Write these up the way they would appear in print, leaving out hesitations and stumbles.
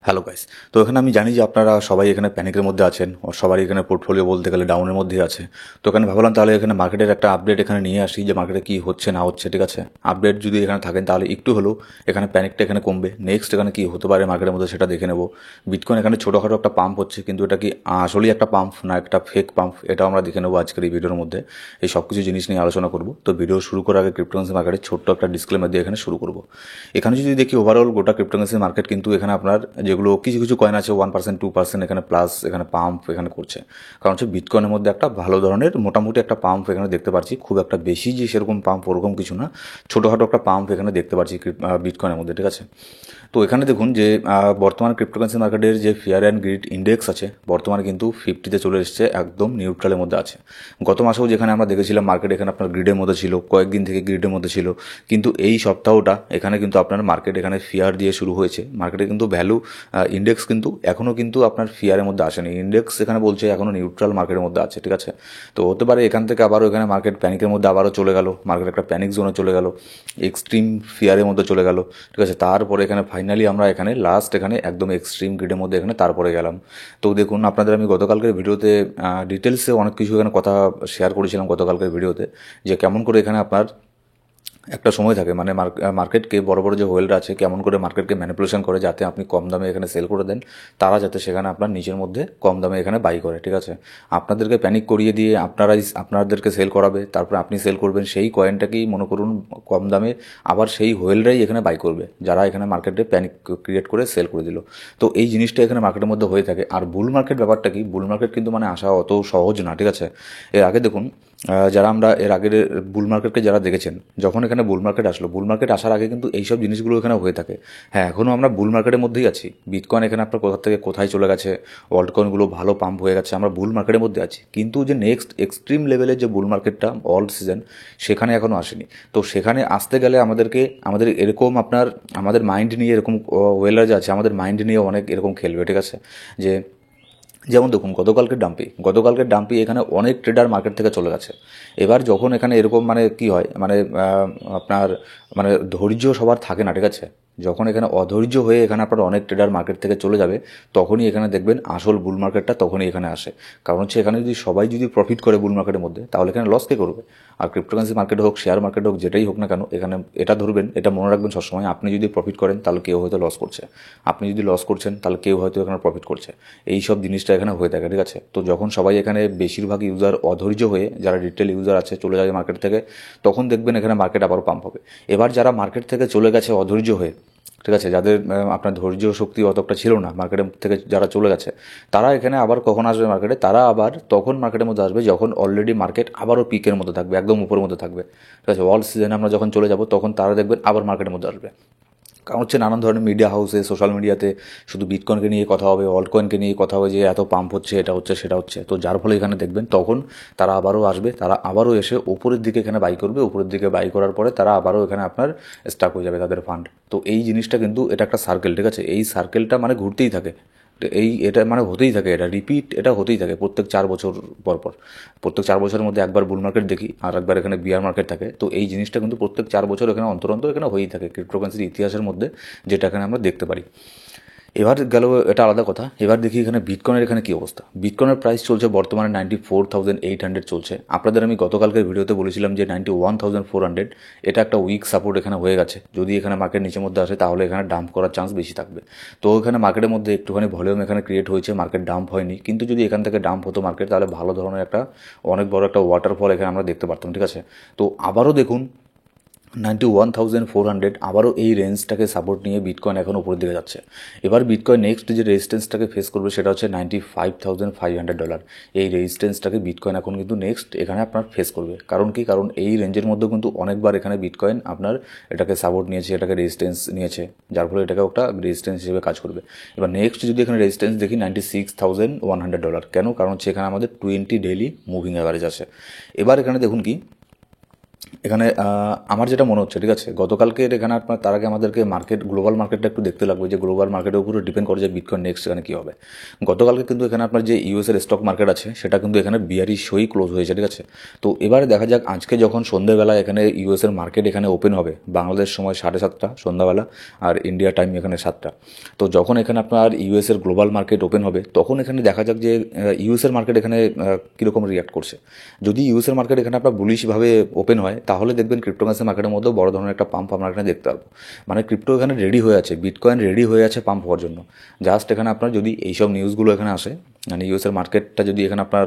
Hello guys. তো এখানে আমি জানি যে আপনারা সবাই এখানে প্যানিকের মধ্যে আছেন, সবারই এখানে পোর্টফোলিও বলতে গেলে ডাউনের মধ্যেই আছে। তো এখানে ভাবলাম তাহলে এখানে মার্কেটের একটা আপডেট এখানে নিয়ে আসি যে মার্কেটে কী হচ্ছে না হচ্ছে, ঠিক আছে। আপডেট যদি এখানে থাকেন তাহলে একটু হলেও এখানে প্যানিকটা এখানে কমবে। নেক্সট এখানে কী হতে পারে মার্কেটের মধ্যে সেটা দেখে নেব। বিটকয়েন এখানে ছোটোখাটো একটা পাম্প হচ্ছে, কিন্তু এটা কি আসলেই একটা পাম্প না একটা ফেক পাম্প, এটাও আমরা দেখে নেবো আজকের এই ভিডিওর মধ্যে। এই সব কিছু জিনিস নিয়ে আলোচনা করবো। তো ভিডিও শুরু করার আগে ক্রিপ্টোকারেন্সি মার্কেটের ছোট্ট একটা ডিসক্লেমার দিয়ে এখানে শুরু করবো। এখানে যদি দেখি ওভারঅল গোটা ক্রিপ্টোকারেন্সি মার্কেট কিন্তু এখানে আপনার যেগুলো কিছু কিছু কয়েন আছে 1% 2% এখানে প্লাস এখানে পাম্প এখানে করছে। কারণ হচ্ছে বিটকয়েনের মধ্যে একটা ভালো ধরনের মোটামুটি একটা পাম্প এখানে দেখতে পাচ্ছি, খুব একটা বেশি যে সেরকম পাম্প ওরকম কিছু না, ছোটোখাটো একটা পাম্প এখানে দেখতে পাচ্ছি বিটকয়েনের মধ্যে, ঠিক আছে। তো এখানে দেখুন যে বর্তমান ক্রিপ্টোকারেন্সি মার্কেটের যে ফিয়ার অ্যান্ড গ্রিড ইন্ডেক্স আছে বর্তমানে কিন্তু 50-তে চলে এসছে, একদম নিউট্রালের মধ্যে আছে। গত মাসেও যেখানে আমরা দেখেছিলাম মার্কেট এখানে আপনার গ্রিডের মধ্যে ছিল, কয়েকদিন থেকে গ্রিডের মধ্যে ছিল, কিন্তু এই সপ্তাহটা এখানে কিন্তু আপনার মার্কেট এখানে ফিয়ার দিয়ে শুরু হয়েছে। মার্কেটে কিন্তু ভ্যালু ইন্ডেক্স কিন্তু এখনও কিন্তু আপনার ফিয়ারের মধ্যে আসেনি, ইন্ডেক্স এখানে বলছে এখনও নিউট্রাল মার্কেটের মধ্যে আছে, ঠিক আছে। তো হতে পারে এখান থেকে আবারও এখানে মার্কেট প্যানিকের মধ্যে আবারও চলে গেল, মার্কেট একটা প্যানিক জোনে চলে গেল, এক্সট্রিম ফিয়ারের মধ্যে চলে গেল, ঠিক আছে। তারপরে এখানে ফাইনালি আমরা এখানে লাস্ট এখানে একদম এক্সট্রিম গ্রিডের মধ্যে এখানে তারপরে গেলাম। তো দেখুন আপনাদের আমি গতকালকের ভিডিওতে ডিটেলসে অনেক কিছু এখানে কথা শেয়ার করেছিলাম গতকালকের ভিডিওতে, যে কেমন করে এখানে আপনার একটা সময় থাকে মানে মার্কেটকে বড় বড় যে হোয়েলরা আছে কেমন করে মার্কেটকে ম্যানিপুলেশন করে যাতে আপনি কম দামে এখানে সেল করে দেন, তারা যাতে সেখানে আপনার নিজের মধ্যে কম দামে এখানে বাই করে, ঠিক আছে। আপনাদেরকে প্যানিক করিয়ে দিয়ে আপনাদেরকে সেল করাবে, তারপরে আপনি সেল করবেন সেই কয়েনটাকেই মনে করুন কম দামে, আবার সেই হোয়েলরাই এখানে বাই করবে যারা এখানে মার্কেটে প্যানিক ক্রিয়েট করে সেল করে দিল। তো এই জিনিসটা এখানে মার্কেটের মধ্যে হয়ে থাকে। আর বুল মার্কেট ব্যাপারটা কি, বুল মার্কেট কিন্তু মানে আসা অত সহজ না, ঠিক আছে। এর আগে দেখুন যারা আমরা এর আগের বুল মার্কেটকে যারা দেখেছেন, যখন এখানে বুল মার্কেট আসলো, বুল মার্কেট আসার আগে কিন্তু এইসব জিনিসগুলো এখানে হয়ে থাকে। হ্যাঁ, এখনও আমরা বুল মার্কেটের মধ্যেই আছি। বিটকয়েন এখানে আপনার কোথা থেকে কোথায় চলে গেছে, ওয়ার্ল্ড কয়েনগুলো ভালো পাম্প হয়ে গেছে, আমরা বুল মার্কেটের মধ্যে আছি। কিন্তু যে নেক্সট এক্সট্রিম লেভেলের যে বুল মার্কেটটা অল সিজন, সেখানে এখনও আসেনি। তো সেখানে আসতে গেলে আমাদের এরকম আপনার আমাদের মাইন্ড নিয়ে এরকম ওয়েলার যে আছে আমাদের মাইন্ড নিয়ে অনেক এরকম খেলবে, ঠিক আছে। যে যেমন দেখুন গতকালকের ডাম্পি এখানে অনেক ট্রেডার মার্কেট থেকে চলে গেছে। এবার যখন এখানে এরকম মানে কি হয় মানে আপনার মানে ধৈর্য সবার থাকে না, ঠিক আছে। যখন এখানে অধৈর্য হয়ে এখানে আপনার অনেক ট্রেডার মার্কেট থেকে চলে যাবে, তখনই এখানে দেখবেন আসল বুল মার্কেটটা তখনই এখানে আসে। কারণ হচ্ছে এখানে যদি সবাই যদি প্রফিট করে বুল মার্কেটের মধ্যে, তাহলে এখানে লস কে করবে। আর ক্রিপ্টোকারেন্সি মার্কেট হোক, শেয়ার মার্কেট হোক, যেটাই হোক না কেন, এখানে এটা ধরবেন, এটা মনে রাখবেন সবসময়, আপনি যদি প্রফিট করেন তাহলে কেউ হয়তো লস করছে, আপনি যদি লস করছেন তাহলে কেউ হয়তো এখানে প্রফিট করছে। এই সব জিনিসটা এখানে হয়ে থাকে, ঠিক আছে। তো যখন সবাই এখানে বেশিরভাগ ইউজার অধৈর্য হয়ে যারা রিটেল ইউজার আছে চলে যায় মার্কেট থেকে, তখন দেখবেন এখানে মার্কেট আবারও পাম্প হবে। এবার যারা মার্কেট থেকে চলে গেছে অধৈর্য হয়ে, ঠিক আছে, যাদের আপনার ধৈর্য শক্তি অতটা ছিল না, মার্কেটের থেকে যারা চলে গেছে, তারা এখানে আবার কখন আসবে মার্কেটে, তারা আবার তখন মার্কেটের মধ্যে আসবে যখন অলরেডি মার্কেট আবারও পিকের মধ্যে থাকবে, একদম উপরের মধ্যে থাকবে, ঠিক আছে। অল সিজনে আমরা যখন চলে যাব তখন তারা দেখবেন আবার মার্কেটের মধ্যে আসবে। কারণ হচ্ছে নানান ধরনের মিডিয়া হাউসে সোশ্যাল মিডিয়াতে শুধু বিটকয়েনকে নিয়ে কথা হবে, অল্ট কয়েনকে নিয়ে কথা হবে, যে এত পাম্প হচ্ছে, এটা হচ্ছে সেটা হচ্ছে। তো যার ফলে এখানে দেখবেন তখন তারা আবারও আসবে, তারা আবারও এসে উপরের দিকে এখানে বাই করবে, উপরের দিকে বাই করার পরে তারা আবারও এখানে আপনার স্টাক হয়ে যাবে তাদের ফান্ড। তো এই জিনিসটা কিন্তু এটা একটা সার্কেল, ঠিক আছে। এই সার্কেলটা মানে ঘুরতেই থাকে, এটা মানে হতেই থাকে, এটা রিপিট, এটা হতেই থাকে প্রত্যেক 4 বছর পর পর। প্রত্যেক 4 বছরের মধ্যে একবার বুল মার্কেট দেখি আর একবার এখানে বিয়ার মার্কেট থাকে। তো এই জিনিসটা কিন্তু প্রত্যেক 4 বছর এখানে অন্তর অন্তর এখানে হয়েই থাকে ক্রিপ্টোকারেন্সির ইতিহাসের মধ্যে, যেটা এখানে আমরা দেখতে পারি। এবার গেল এটা আলাদা কথা। এবার দেখি এখানে বিটকয়েনের এখানে কী অবস্থা। বিটকয়েনের প্রাইস চলছে বর্তমানে 94,800 চলছে। আপনাদের আমি গতকালকের ভিডিওতে বলেছিলাম যে 91,400 এটা একটা উইক সাপোর্ট এখানে হয়ে গেছে। যদি এখানে মার্কেট নিচের মধ্যে আসে তাহলে এখানে ডাম্প করার চান্স বেশি থাকবে। তো এখানে মার্কেটের মধ্যে একটুখানি ভলিউম এখানে ক্রিয়েট হয়েছে, মার্কেট ডাম্প হয়নি। কিন্তু যদি এখান থেকে ডাম্প হতো মার্কেট, তাহলে ভালো ধরনের একটা অনেক বড় একটা ওয়াটারফল এখানে আমরা দেখতে পারতাম, ঠিক আছে। তো আবারও দেখুন 91,400 আবারও এই রেঞ্জটাকে সাপোর্ট নিয়ে বিটকয়েন এখন উপরের দিকে যাচ্ছে। এবার বিটকয়েন নেক্সট যে রেজিস্ট্যান্সটাকে ফেস করবে সেটা হচ্ছে $95,500। এই রেজিস্ট্যান্সটাকে বিটকয়েন এখন কিন্তু নেক্সট এখানে আপনার ফেস করবে। কারণ কি, কারণ এই রেঞ্জের মধ্যে কিন্তু অনেকবার এখানে বিটকয়েন আপনার এটাকে সাপোর্ট নিয়েছে, এটাকে রেজিস্ট্যান্স নিয়েছে, যার ফলে এটাকে একটা রেজিস্ট্যান্স হিসেবে কাজ করবে। এবার নেক্সট যদি এখানে রেজিস্ট্যান্স দেখি $96,100। কেন, কারণ হচ্ছে এখানে আমাদের 20 ডেইলি মুভিং অ্যাভারেজ আছে। এবার এখানে দেখুন কি এখানে আমার যেটা মনে হচ্ছে, ঠিক আছে, গতকালকের এখানে আপনার তার আগে আমাদেরকে গ্লোবাল মার্কেটটা একটু দেখতে লাগবে, যে গ্লোবাল মার্কেটের উপরে ডিপেন্ড করে যে বিটকয়েন নেক্সট এখানে কী হবে। গতকালকে কিন্তু এখানে আপনার যে ইউএসের স্টক মার্কেট আছে সেটা কিন্তু এখানে বিয়ারিশ হয়েই ক্লোজ হয়েছে, ঠিক আছে। তো এবারে দেখা যাক আজকে যখন সন্ধ্যেবেলা এখানে ইউএসের মার্কেট এখানে ওপেন হবে, বাংলাদেশ সময় 7:30 সন্ধ্যাবেলা, আর ইন্ডিয়া টাইম এখানে 7টা। তো যখন এখানে আপনার ইউএসের গ্লোবাল মার্কেট ওপেন হবে তখন এখানে দেখা যাক যে ইউএসের মার্কেট এখানে কীরকম রিয়াক্ট করছে। যদি ইউএসের মার্কেট এখানে আপনার বুলিশভাবে ওপেন হয় তাহলে দেখবেন ক্রিপ্টোকারেন্সি মার্কেটের মধ্যেও বড় ধরনের একটা পাম্প আমরা এখানে দেখতে পারবো। মানে ক্রিপ্টো এখানে রেডি হয়ে আছে, বিটকয়েন রেডি হয়ে আছে পাম্প হওয়ার জন্য। জাস্ট এখানে আপনার যদি এইসব নিউজগুলো এখানে আসে, মানে ইউএসের মার্কেটটা যদি এখানে আপনার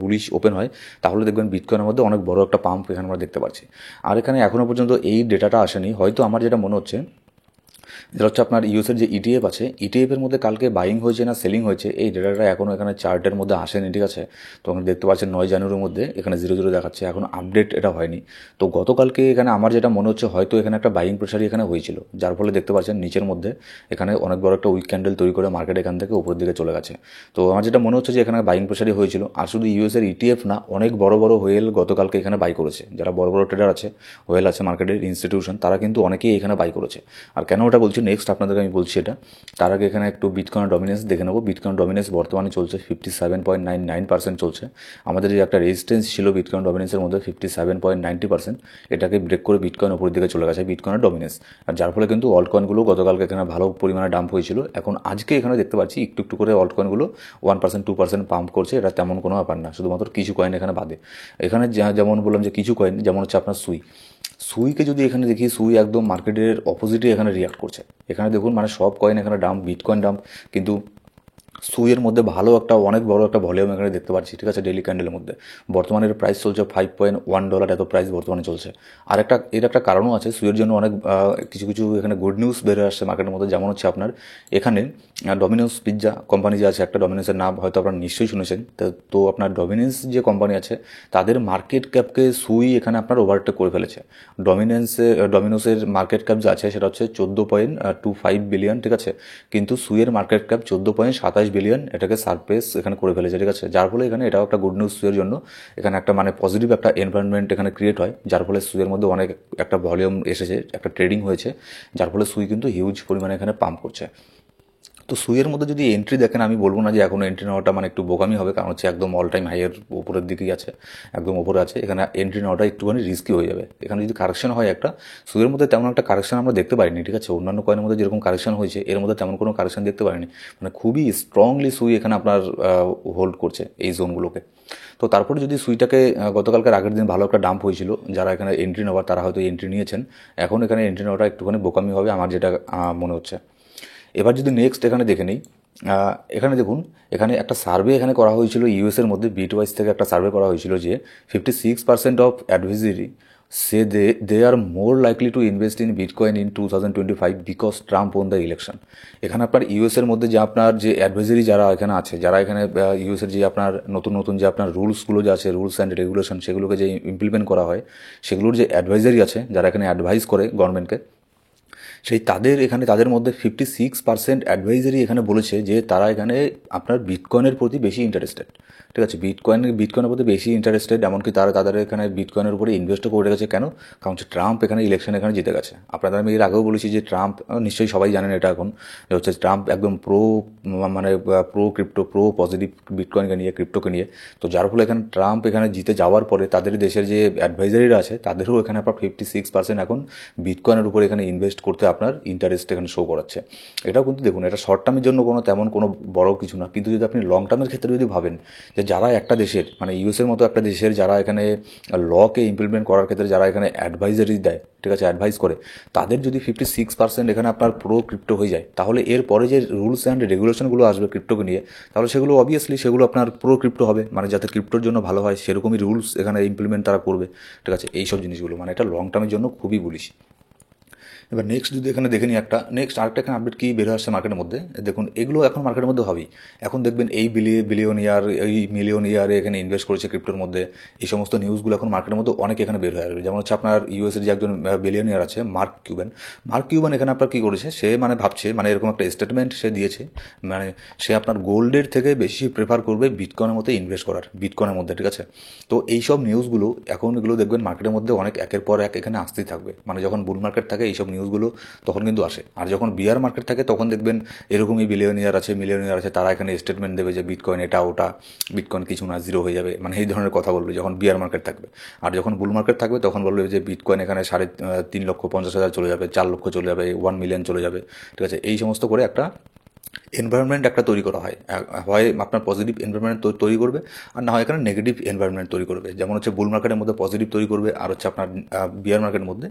বুলিশ ওপেন হয় তাহলে দেখবেন বিটকয়েনের মধ্যে অনেক বড় একটা পাম্প এখানে আমরা দেখতে পাচ্ছি। আর এখানে এখনও পর্যন্ত এই ডেটাটা আসেনি, হয়তো আমার যেটা মনে হচ্ছে যেটা হচ্ছে আপনার ইউএসের যে ইটিএফ আছে, ইটিএফের মধ্যে কালকে বাইং হয়েছে না সেলিং হয়েছে এই ডেটাটা এখনও এখানে চার্টের মধ্যে আসেনি, ঠিক আছে। তো আপনি দেখতে পাচ্ছেন 9 জানুয়ারির মধ্যে এখানে 0 দেখাচ্ছে, এখন আপডেট এটা হয়নি। তো গতকালকে এখানে আমার যেটা মনে হচ্ছে হয়তো এখানে একটা বাইং প্রেশারই এখানে হয়েছিল, যার ফলে দেখতে পাচ্ছেন নিচের মধ্যে এখানে অনেক বড় একটা উইক ক্যান্ডেল তৈরি করে মার্কেট এখান থেকে উপরের দিকে চলে গেছে। তো আমার যেটা মনে হচ্ছে যে এখানে বাইং প্রেশারই হয়েছিল। আর শুধু ইউএসের ইটিএফ না, অনেক বড় বড় হোয়েল গতকালকে এখানে বাই করেছে, যারা বড় বড় ট্রেডার আছে, হোয়েল আছে মার্কেটের ইনস্টিটিউশন, তারা কিন্তু অনেকেই এখানে বাই করেছে। আর কেন ওটা বলছি নেক্সট আপনাদেরকে আমি বলছি এটা। তার আগে এখানে একটু বিটকয়েন ডমিনেন্স দেখে নেবো। বিটকয়েন ডমিনেন্স বর্তমানে চলছে 57.99%, চলছে। আমাদের যে একটা রেজিস্ট্যান্স ছিল বিটকয়েন ডমিনেন্সের মধ্যে 57.90%, এটাকে ব্রেক করে বিটকয়েন উপরের দিকে চলে গেছে বিটকয়েনের ডমিনেন্স। আর যার ফলে কিন্তু অল্ট কয়েনগুলো গতকালকে এখানে ভালো পরিমাণে ডাম্প হয়েছিল। এখন আজকে এখানে দেখতে পাচ্ছি একটু একটু করে অল্ট কয়েনগুলো 1% 2% পাম্প করছে, এটা তেমন কোনো ব্যাপার না, শুধুমাত্র কিছু কয়েন এখানে বাদে। এখানে যেমন বললাম যে কিছু কয়েন, যেমন হচ্ছে আপনার সুইকে যদি এখানে দেখি, সুই একদম মার্কেটের অপোজিটে এখানে রিয়াক্ট করছে। এখানে দেখুন মানে সব কয়েন এখানে ডাম্প, বিটকয়েন ডাম্প, কিন্তু সুইয়ের মধ্যে ভালো একটা অনেক বড় একটা ভলিউম এখানে দেখতে পাচ্ছি, ঠিক আছে। ডেইলি ক্যান্ডেলের মধ্যে বর্তমানে এর প্রাইস চলছে $5.1, এত প্রাইস বর্তমানে চলছে। আর এর একটা কারণও আছে, সুইয়ের জন্য অনেক কিছু কিছু এখানে গুড নিউজ বের হয়ে আসছে মার্কেটের মধ্যে। যেমন হচ্ছে আপনার এখানে ডমিনোস পিৎজা কোম্পানি যে আছে, একটা ডমিনোসের নাম হয়তো আপনারা নিশ্চয়ই শুনেছেন। তো আপনার ডমিনোস যে কোম্পানি আছে তাদের মার্কেট ক্যাপকে সুই এখানে আপনার ওভারটেক করে ফেলেছে। ডমিনোসের মার্কেট ক্যাপ যে আছে সেটা হচ্ছে 14.25 বিলিয়ন, ঠিক আছে। কিন্তু সুইয়ের মার্কেট ক্যাপ 14.27 বিলিয়ন, এটাকে সারপ্রেস এখানে করে ফেলেছে, ঠিক আছে। যার ফলে এখানে এটাও একটা গুড নিউজ সুইয়ের জন্য। এখানে একটা মানে পজিটিভ একটা এনভায়রনমেন্ট এখানে ক্রিয়েট হয়, যার ফলে সুইয়ের মধ্যে অনেক একটা ভলিউম এসেছে, একটা ট্রেডিং হয়েছে, যার ফলে সুই কিন্তু হিউজ পরিমাণে এখানে পাম্প করছে। তো সুইয়ের মধ্যে যদি এন্ট্রি দেখেন, আমি বলবো না যে এখনও এন্ট্রি নেওয়াটা মানে একটু বোকামি হবে, কারণ হচ্ছে একদম অল টাইম হাইয়ের উপরের দিকেই আছে, একদম উপরে আছে। এখানে এন্ট্রি নেওয়াটা একটুখানি রিস্কি হয়ে যাবে। এখানে যদি কারেকশন হয় একটা, সুইয়ের মধ্যে তেমন একটা কারেকশন আমরা দেখতে পারিনি, ঠিক আছে। অন্যান্য কয়েনের মধ্যে যেরকম কারেকশন হয়েছে এর মধ্যে তেমন কোনো কারেকশন দেখতে পারিনি। মানে খুবই স্ট্রংলি সুই এখানে আপনার হোল্ড করছে এই জোনগুলোকে। তো তারপরে যদি সুইটাকে গতকালকার আগের দিন ভালো একটা ডাম্প হয়েছিল, যারা এখানে এন্ট্রি নেওয়ার তারা হয়তো এন্ট্রি নিয়েছেন। এখন এখানে এন্ট্রি নেওয়াটা একটুখানি বোকামি হবে আমার যেটা মনে হচ্ছে। এবার যদি নেক্সট এখানে দেখে নিই, এখানে দেখুন এখানে একটা সার্ভে এখানে করা হয়েছিল ইউএসের মধ্যে, বিটওয়াইজ থেকে একটা সার্ভে করা হয়েছিল যে 56% of advisory say they are more likely to invest in bitcoin in 2025 because Trump won the election. এখানে আপনার ইউএসের মধ্যে যে আপনার যে অ্যাডভাইজারি যারা এখানে আছে, যারা এখানে ইউএসের যে আপনার নতুন নতুন যে আপনার রুলসগুলো যে আছে, রুলস অ্যান্ড রেগুলেশন, সেগুলোকে যে ইমপ্লিমেন্ট করা হয়, সেগুলোর যে অ্যাডভাইজারি আছে, যারা এখানে অ্যাডভাইস করে গভর্নমেন্টকে, তাদের মধ্যে 56% অ্যাডভাইজারি এখানে বলেছে যে তারা এখানে আপনার বিটকয়েনের প্রতি বেশি ইন্টারেস্টেড, ঠিক আছে। বিটকয়েনের প্রতি বেশি ইন্টারেস্টেড, এমনকি তাদের এখানে বিটকয়েনের উপরে ইনভেস্টও করে রেখেছে। কেন? কারণ হচ্ছে ট্রাম্প এখানে ইলেকশন এখানে জিতে গেছে। আপনাদের আমি এর আগেও বলেছি যে ট্রাম্প, নিশ্চয়ই সবাই জানেন এটা এখন, যে হচ্ছে ট্রাম্প একদম মানে প্রো ক্রিপ্টো, প্রো পজিটিভ বিটকয়েনকে নিয়ে, ক্রিপ্টোকে নিয়ে। তো যার ফলে এখানে ট্রাম্প এখানে জিতে যাওয়ার পরে তাদের দেশের যে অ্যাডভাইজারিরা আছে তাদেরও এখানে আপনার 56% এখন বিটকয়েনের উপরে এখানে ইনভেস্ট করতে আপনার ইন্টারেস্ট এখানে শো করাচ্ছে। এটাও কিন্তু দেখুন, এটা শর্ট টার্মের জন্য তেমন কোনো বড় কিছু না, কিন্তু যদি আপনি লং টার্মের ক্ষেত্রে যদি ভাবেন যে যারা একটা দেশের মানে ইউএসের মতো একটা দেশের যারা এখানে লকে ইমপ্লিমেন্ট করার ক্ষেত্রে যারা এখানে অ্যাডভাইজারি দেয়, ঠিক আছে, অ্যাডভাইস করে, তাদের যদি 56% এখানে আপনার প্রো ক্রিপ্টো হয়ে যায়, তাহলে এর পরে যে রুলস অ্যান্ড রেগুলেশনগুলো আসবে ক্রিপ্টোকে নিয়ে, তাহলে সেগুলো অবভিয়াসলি সেগুলো আপনার প্রো ক্রিপ্টো হবে, মানে যাতে ক্রিপ্টোর জন্য ভালো হয় সেরকমই রুলস এখানে ইমপ্লিমেন্ট তারা করবে, ঠিক আছে। এইসব জিনিসগুলো মানে এটা লং টার্মের জন্য খুবই বুলিশ। এবার নেক্সট যদি এখানে দেখে নিই আরেকটা এখানে আপডেট কী বের আসছে মার্কেটের মধ্যে, দেখুন এগুলো এখন মার্কেটের মধ্যে হবেই। এখন দেখবেন এই বিলিয়নিয়ার এই মিলিয়ন ইয়ারে এখানে ইনভেস্ট করেছে ক্রিপ্টোর মধ্যে, এই সমস্ত নিউজগুলো এখন মার্কেটের মধ্যে অনেক এখানে বের হয়ে আসবে। যেমন হচ্ছে আপনার ইউএসের যে একজন বিলিয়নিয়ার আছে মার্ক কিউবান এখানে আপনার কী করেছে, সে মানে ভাবছে মানে এরকম একটা স্টেটমেন্ট সে দিয়েছে, মানে সে আপনার গোল্ডের থেকে বেশি প্রেফার করবে বিটকয়েনের মধ্যে ইনভেস্ট করার, বিটকয়েনের মধ্যে, ঠিক আছে। তো এইসব নিউজগুলো এখন এগুলো দেখবেন মার্কেটের মধ্যে অনেক একের পর এক এখানে আসতেই থাকবে। মানে যখন বুল মার্কেট থাকে এইসব নিউজগুলো তখন কিন্তু আসে, আর যখন বিয়ার মার্কেট থাকে তখন দেখবেন এরকমই মিলিয়নিয়ার আছে, তারা এখানে স্টেটমেন্ট দেবে যে বিটকয়েন এটা ওটা, বিটকয়েন কিছু না, জিরো হয়ে যাবে, মানে এই ধরনের কথা বলবে যখন বিয়ার মার্কেট থাকবে। আর যখন বুল মার্কেট থাকবে তখন বলবে যে বিটকয়েন এখানে 3,50,000 চলে যাবে, 4 লক্ষ চলে যাবে, 1 মিলিয়ন চলে যাবে, ঠিক আছে। এই সমস্ত করে একটা এনভায়রনমেন্ট একটা তৈরি করা হয়, হয় আপনার পজিটিভ এনভায়রনমেন্ট তৈরি করবে, আর না হয় এখানে নেগেটিভ এনভায়রনমেন্ট তৈরি করবে। যেমন হচ্ছে বুল মার্কেটের মধ্যে পজিটিভ তৈরি করবে, আর হচ্ছে আপনার বিয়ার মার্কেটের মধ্যে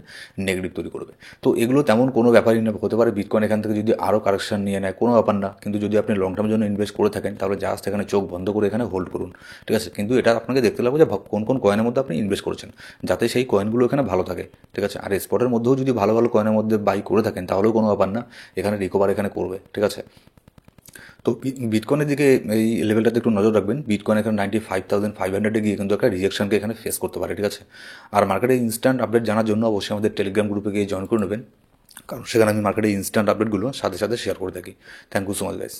নেগেটিভ তৈরি করবে। তো এগুলো তেমন কোনো ব্যাপারই না, হতে পারে বিটকয়েন এখান থেকে যদি আরও কারেকশন নিয়ে নেয় কোনো ব্যাপার না, কিন্তু যদি আপনি লং টার্মের জন্য ইনভেস্ট করে থাকেন তাহলে জাস্ট এখানে চোখ বন্ধ করে এখানে হোল্ড করুন, ঠিক আছে। কিন্তু এটা আপনাকে দেখতে লাগবে যে কোন কোন কয়েনের মধ্যে আপনি ইনভেস্ট করেছেন, যাতে সেই কয়েনগুলো এখানে ভালো থাকে, ঠিক আছে। আর স্পটের মধ্যেও যদি ভালো ভালো কয়েনের মধ্যে বাই করে থাকেন তাহলেও কোনো ব্যাপার না, এখানে রিকভার এখানে করবে, ঠিক আছে। তো বিটকয়েনের দিকে এই লেভেলটাতে একটু নজর রাখবেন। বিটকয়েন এখানে 95,500 গিয়ে কিন্তু একটা রিজেকশনকে এখানে ফেস করতে পারে, ঠিক আছে। আর মার্কেটে ইনস্ট্যান্ট আপডেট জানার জন্য অবশ্যই আমাদের টেলিগ্রাম গ্রুপে গিয়ে জয়েন করে নেবেন, কারণ সেখানে আমি মার্কেটে ইনস্ট্যান্ট আপডেটগুলো সাথে সাথে শেয়ার করে থাকি। Thank you so much guys.